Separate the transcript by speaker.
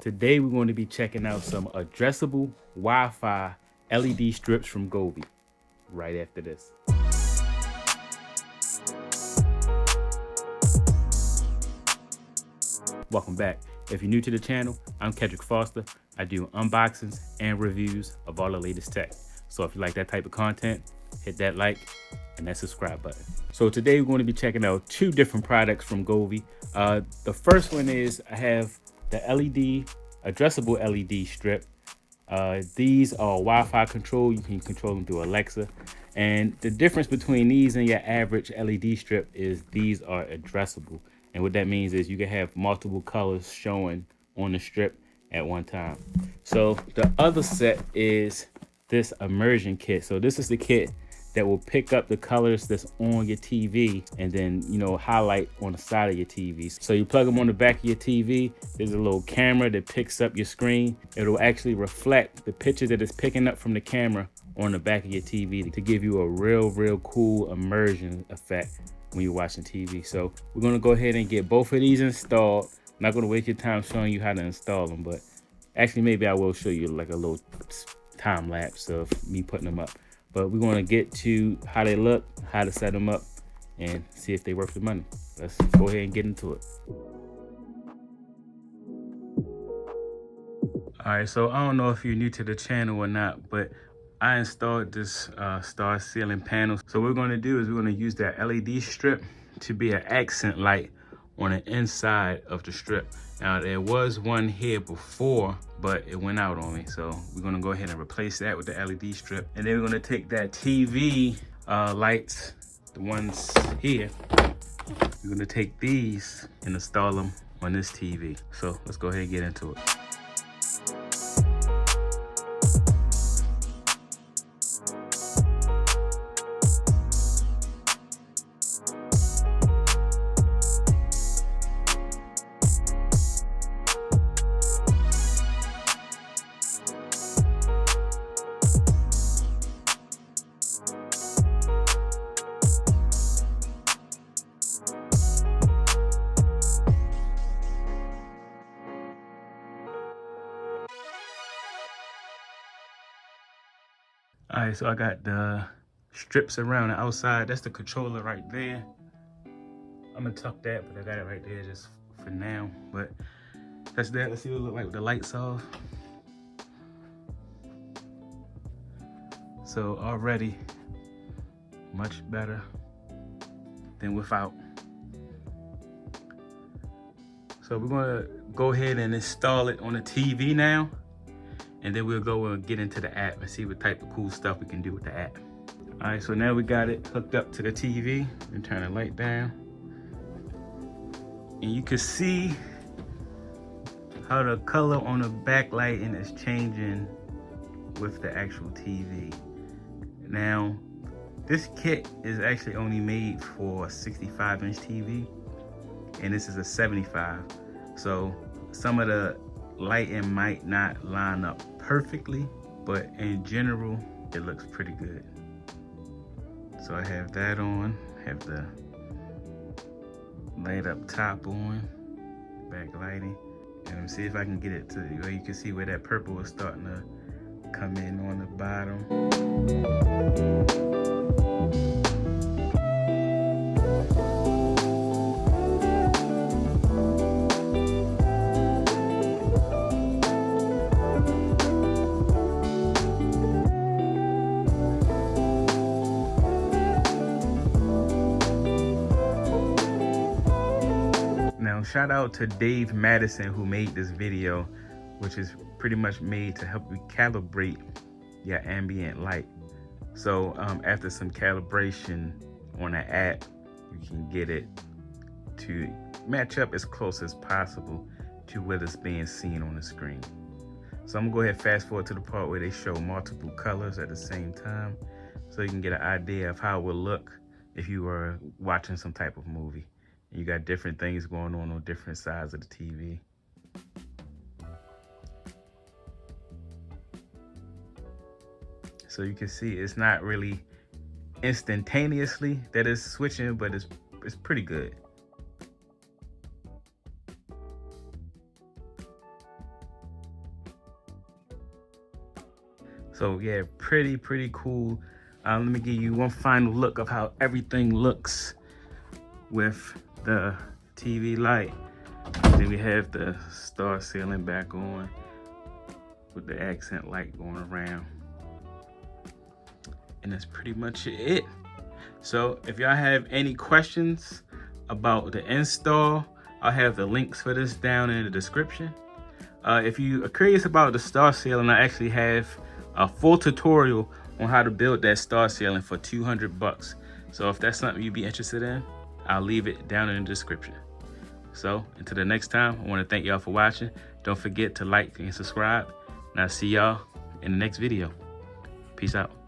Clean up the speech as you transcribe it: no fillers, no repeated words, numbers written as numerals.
Speaker 1: Today we're going to be checking out some addressable Wi-Fi LED strips from Govee right after this. Welcome back. If you're new to the channel, I'm Kedrick Foster. I do unboxings and reviews of all the latest tech. So if you like that type of content, hit that like and that subscribe button. So today we're going to be checking out two different products from Govee. The first one is I have the addressable LED strip. These are Wi-Fi control. You can control them through Alexa. And the difference between these and your average LED strip is these are addressable. And what that means is you can have multiple colors showing on the strip at one time. So the other set is this Immersion Kit. So this is the kit that will pick up the colors that's on your TV and then, highlight on the side of your TV. So you plug them on the back of your TV. There's a little camera that picks up your screen. It'll actually reflect the picture that it's picking up from the camera on the back of your TV to give you a real cool immersion effect when you're watching TV. So we're gonna go ahead and get both of these installed. I'm not gonna waste your time showing you how to install them, but actually maybe I will show you like a little time lapse of me putting them up. But we're gonna get to how they look, how to set them up, and see if they worth the money. Let's go ahead and get into it. All right, so I don't know if you're new to the channel or not, but I installed this star ceiling panel. So what we're gonna do is we're gonna use that LED strip to be an accent light on the inside of the strip. Now there was one here before, but it went out on me. So we're gonna go ahead and replace that with the LED strip. And then we're gonna take that TV lights, the ones here, we're gonna take these and install them on this TV. So let's go ahead and get into it. All right, so I got the strips around the outside. That's the controller right there. I'm gonna tuck that, but I got it right there just for now. But that's that. Let's see what it looks like with the lights off. So already much better than without. So we're gonna go ahead and install it on the TV now. And then we'll go and get into the app and see what type of cool stuff we can do with the app. All right, so now we got it hooked up to the TV and turn the light down. And you can see how the color on the backlighting is changing with the actual TV. Now, this kit is actually only made for a 65-inch TV, and this is a 75. So some of the lighting might not line up perfectly, but in general, it looks pretty good. So I have that on, have the light up top on, backlighting, and let me see if I can get it to where you can see where that purple is starting to come in on the bottom. Now, shout out to Dave Madison who made this video, which is pretty much made to help you calibrate your ambient light. So after some calibration on the app, you can get it to match up as close as possible to what is being seen on the screen. So I'm gonna go ahead and fast forward to the part where they show multiple colors at the same time, so you can get an idea of how it would look if you were watching some type of movie. You got different things going on different sides of the TV. So you can see it's not really instantaneously that it's switching, but it's pretty good. So yeah, pretty cool. Let me give you one final look of how everything looks with the TV light. Then we have the star ceiling back on with the accent light going around. And that's pretty much it. So if y'all have any questions about the install, I'll have the links for this down in the description. If you are curious about the star ceiling, I actually have a full tutorial on how to build that star ceiling for 200 bucks. So if that's something you'd be interested in, I'll leave it down in the description. So until the next time, I want to thank y'all for watching. Don't forget to like and subscribe, and I'll see y'all in the next video. Peace out.